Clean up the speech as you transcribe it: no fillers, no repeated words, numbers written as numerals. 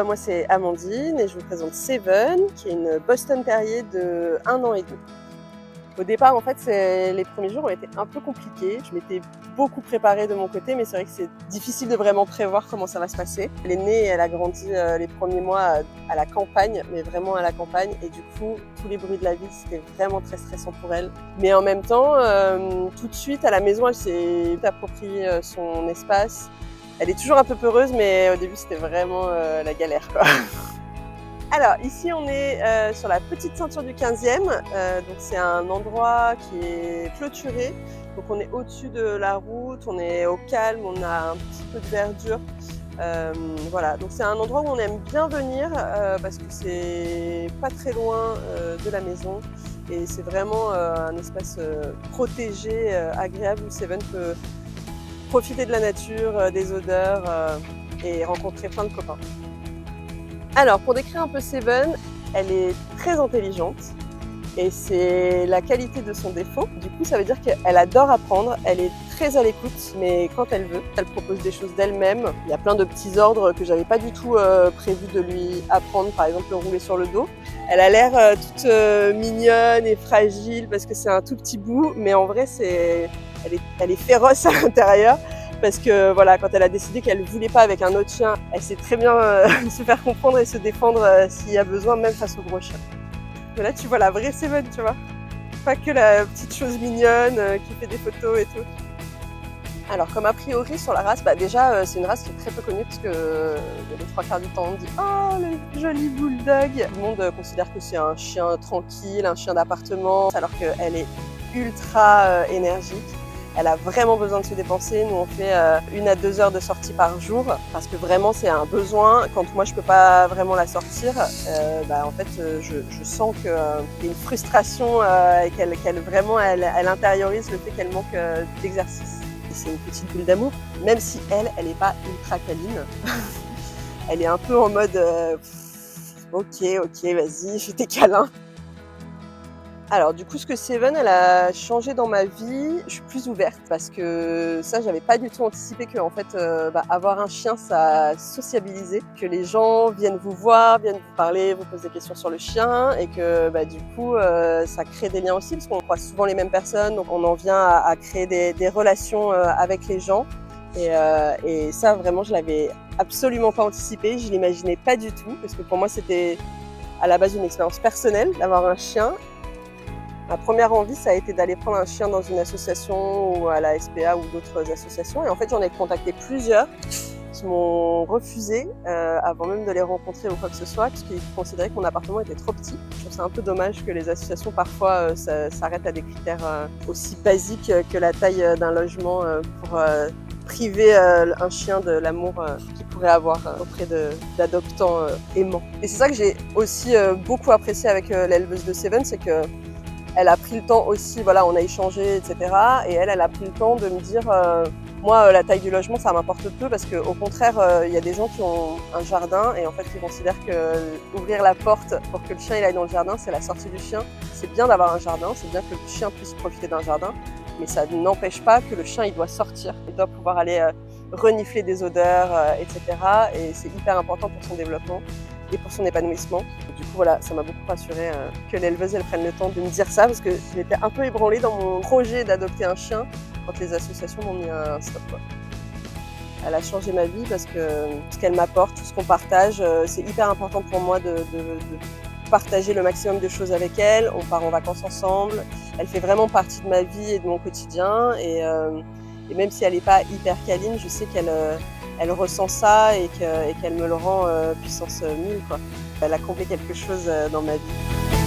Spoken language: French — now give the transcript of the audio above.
moi c'est Amandine et je vous présente Seven, qui est une Boston Terrier de 1 an et demi. Au départ, en fait, les premiers jours ont été un peu compliqués. Je m'étais beaucoup préparée de mon côté, mais c'est vrai que c'est difficile de vraiment prévoir comment ça va se passer. Elle est née et elle a grandi les premiers mois à la campagne, mais vraiment à la campagne. Et du coup, tous les bruits de la ville, c'était vraiment très stressant pour elle. Mais en même temps, tout de suite, à la maison, elle s'est appropriée son espace. Elle est toujours un peu peureuse, mais au début, c'était vraiment la galère, quoi. Alors ici on est sur la petite ceinture du 15e, donc c'est un endroit qui est clôturé, donc on est au-dessus de la route, on est au calme, on a un petit peu de verdure, voilà, donc c'est un endroit où on aime bien venir parce que c'est pas très loin de la maison et c'est vraiment un espace protégé, agréable où Seven peut profiter de la nature, des odeurs et rencontrer plein de copains. Alors, pour décrire un peu Seven, elle est très intelligente et c'est la qualité de son défaut. Du coup, ça veut dire qu'elle adore apprendre, elle est très à l'écoute, mais quand elle veut, elle propose des choses d'elle-même. Il y a plein de petits ordres que j'avais pas du tout prévu de lui apprendre, par exemple le rouler sur le dos. Elle a l'air toute mignonne et fragile parce que c'est un tout petit bout, mais en vrai, elle est féroce à l'intérieur. Parce que voilà, quand elle a décidé qu'elle ne voulait pas avec un autre chien, elle sait très bien se faire comprendre et se défendre s'il y a besoin, même face au gros chien. Mais là, tu vois la vraie Seven, tu vois. Pas que la petite chose mignonne qui fait des photos et tout. Alors, comme a priori sur la race, déjà, c'est une race qui est très peu connue parce que les 3/4 du temps, on dit « Oh, le joli bulldog !» Tout le monde considère que c'est un chien tranquille, un chien d'appartement, alors qu'elle est ultra énergique. Elle a vraiment besoin de se dépenser. Nous, on fait 1 à 2 heures de sortie par jour parce que vraiment, c'est un besoin. Quand moi, je peux pas vraiment la sortir, en fait, je sens qu'il y a une frustration et qu'elle vraiment, elle intériorise le fait qu'elle manque d'exercice. C'est une petite bulle d'amour, même si elle est pas ultra câline. Elle est un peu en mode ok, vas-y, fais tes câlins. Alors du coup, ce que Seven, elle a changé dans ma vie, je suis plus ouverte parce que ça, j'avais pas du tout anticipé que en fait, avoir un chien, ça sociabilisait, que les gens viennent vous voir, viennent vous parler, vous poser des questions sur le chien et que du coup, ça crée des liens aussi parce qu'on croise souvent les mêmes personnes, donc on en vient à créer des relations avec les gens et ça, vraiment, je l'avais absolument pas anticipé, je l'imaginais pas du tout parce que pour moi, c'était à la base une expérience personnelle d'avoir un chien. Ma première envie, ça a été d'aller prendre un chien dans une association ou à la SPA ou d'autres associations. Et en fait, j'en ai contacté plusieurs qui m'ont refusé avant même de les rencontrer ou quoi que ce soit, parce qu'ils considéraient que mon appartement était trop petit. Je trouve ça un peu dommage que les associations parfois s'arrêtent à des critères aussi basiques que la taille d'un logement pour priver un chien de l'amour qu'il pourrait avoir auprès d'adoptants aimants. Et c'est ça que j'ai aussi beaucoup apprécié avec l'éleveuse de Seven, c'est que elle a pris le temps aussi, voilà, on a échangé, etc. Et elle a pris le temps de me dire, moi, la taille du logement, ça m'importe peu parce qu'au contraire, il y a des gens qui ont un jardin et en fait, ils considèrent que ouvrir la porte pour que le chien il aille dans le jardin, c'est la sortie du chien. C'est bien d'avoir un jardin, c'est bien que le chien puisse profiter d'un jardin, mais ça n'empêche pas que le chien, il doit sortir. Il doit pouvoir aller renifler des odeurs, etc. Et c'est hyper important pour son développement et pour son épanouissement. Du coup, voilà, ça m'a beaucoup rassurée que l'éleveuse, elle prenne le temps de me dire ça parce que j'étais un peu ébranlée dans mon projet d'adopter un chien quand les associations m'ont mis un stop, quoi. Elle a changé ma vie parce que ce qu'elle m'apporte, tout ce qu'on partage, c'est hyper important pour moi de partager le maximum de choses avec elle. On part en vacances ensemble. Elle fait vraiment partie de ma vie et de mon quotidien. Et même si elle n'est pas hyper câline, je sais qu'elle ressent ça et qu'elle me le rend puissance 1000, quoi. Elle a comblé quelque chose dans ma vie.